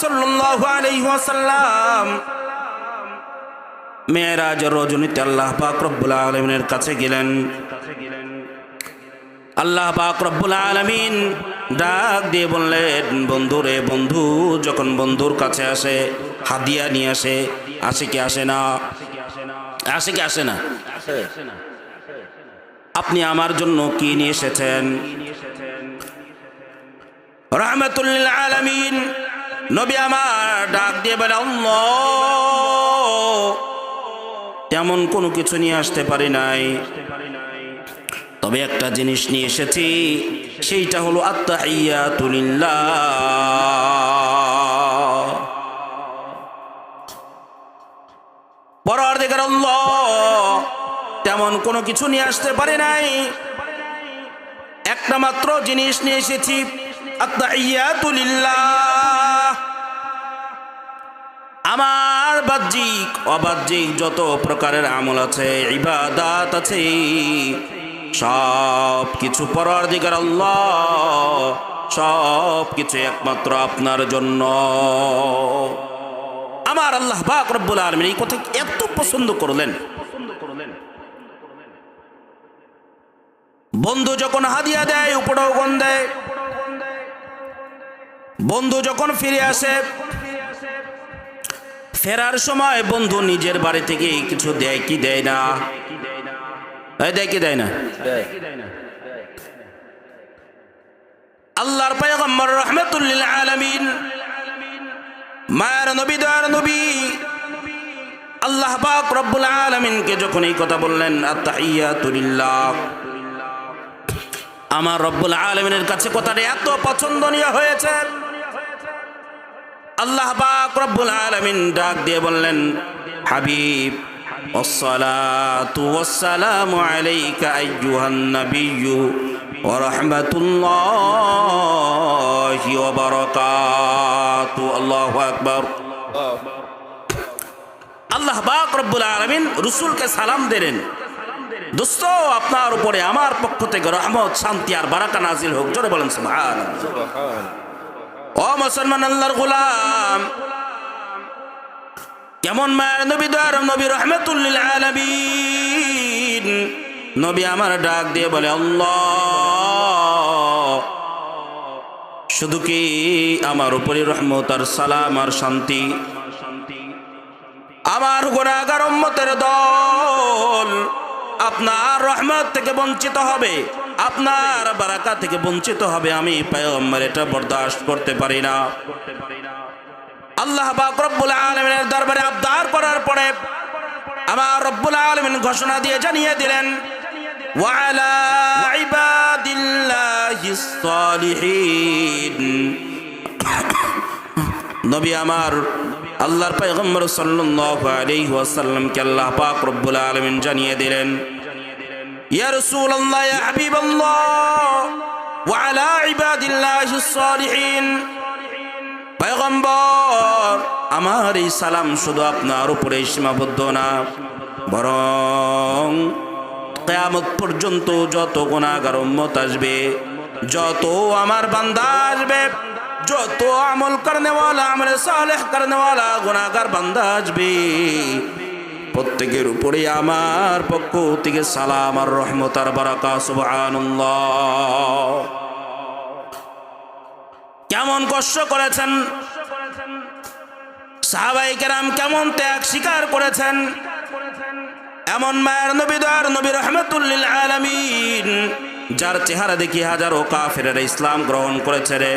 সাল্লাল্লাহু আলাইহি ওয়াসাল্লাম মেরাজের রজনীতে আল্লাহ পাক রব্বুল আলামিনের কাছে গেলেন। আল্লাহ পাক রব্বুল আলামিন ডাক দিয়ে বললেন, বন্ধু রে, বন্ধু যখন বন্ধুর কাছে আসে হাদিয়া নিয়ে আসে, আসে কি আসে না? আসে কি আসে না? আপনি আমার জন্য কি নিয়ে এসেছেন? রাহমাতুল লিল আলামিন নবী আমার ডাক দিয়ে বলে, আল্লাহ, তেমন কোনো কিছু নিয়ে আসতে পারি নাই, তবে একটা জিনিস নিয়ে এসেছি, সেইটা হলো আত্তাহিয়াতু লিল্লাহ। পরওয়ারদিগার আল্লাহ, তেমন কোনো কিছু নিয়ে আসতে পারি নাই, একটা মাত্র জিনিস নিয়ে এসেছি, আত্তাহিয়াতু লিল্লাহ। আমার বাহ্যিক অবাহ্যিক যত প্রকারের আমল আছে, ইবাদাত আছে, সব কিছু পরওয়ারদিগার আল্লাহ, সব কিছু একমাত্র আপনার জন্য। আমার আল্লাহ পাক রব্বুল আলামিন এই কথা এত পছন্দ করলেন। বন্ধু যখন হাদিয়া দেয়, উপঢৌকন দেয়, বন্ধু যখন ফিরে আসে, ফেরার সময় বন্ধু নিজের বাড়ি থেকে কিছু দেয় কি দেয় না? দেয় কি দেয় না? আল্লাহর পয়গম্বর রাহমাতুল লিল আলামিন মায়ের নবী দয়ার নবী আল্লাহ পাক রব্বুল আলামিনকে যখন এই কথা বললেন, আত্তাহিয়াতু লিল্লাহ, আমার রব্বুল আলামিনের কাছে কথাটা এত পছন্দনীয় হয়েছে, আল্লাহ পাক রব্বুল আলামিন ডাক দিয়ে বললেন, হাবিব, والصلاة والسلام عليك أيها النبي ورحمة الله وبركاته الله أكبر। আল্লাহ পাক রব্বুল আলামিন রাসূলকে সালাম দিলেন, দোস্ত, আপনার উপরে আমার পক্ষ থেকে রহমত, শান্তি আর বারাকা নাজিল হোক। জোরে বলেন সুবহানাল্লাহ। ও মুসলমান আল্লাহর গোলাম, কেমন মায়ের নবী দয়ার নবী রাহমাতুল লিল আলামিন নবী আমার ডাক দিয়ে বলে, আল্লাহ, শুধু কি আমার উপরে রহমত আর সালাম আর শান্তি, আমার গুনাহগার উম্মতের দল আপনার রহমত থেকে বঞ্চিত হবে, আপনার বারাকা থেকে বঞ্চিত হবে, আমি পয়গম্বর এটা বরদাস্ত করতে পারি না। আল্লাহ পাক রব্বুল আলামিনের দরবারে আবদার করার পরে আমার রব্বুল আলামিন ঘোষণা দিয়ে জানিয়ে দিলেন, ওয়া আলা ইবাদিল্লাহিস সালিহিন। নবী আমার আল্লাহর পয়গম্বর সাল্লাল্লাহু আলাইহি ওয়াসাল্লামকে আল্লাহ পাক রব্বুল আলামিন জানিয়ে দিলেন, ইয়া রাসূলুল্লাহ, ইয়া হাবিবাল্লাহ, ওয়া আলা ইবাদিল্লাহিস সালিহিন। পয়গম্বর, আমার এই সালাম শুধু আপনার উপরে সীমাবদ্ধ না, বরং কিয়ামত পর্যন্ত যত গুনাহগার উম্মত আসবে, যত আমার বান্দা আসবে, যত আমল করনেওয়ালা, আমলে সালেহ করনেওয়ালা গুনাহগার বান্দা আসবে, প্রত্যেকের উপরে আমার পক্ষ থেকে সালাম আর রহমত আর বারাকা। সুবহানাল্লাহ। কেমন কষ্ট করেছেন সাহাবায়ে কেরাম, কেমন ত্যাগ স্বীকার করেছেন, এমন মায়ের নবী দয়ার নবী রাহমাতুল লিল আলামিন, যার চেহারা দেখি হাজারো কাফেরেরা ইসলাম গ্রহণ করেছে রে।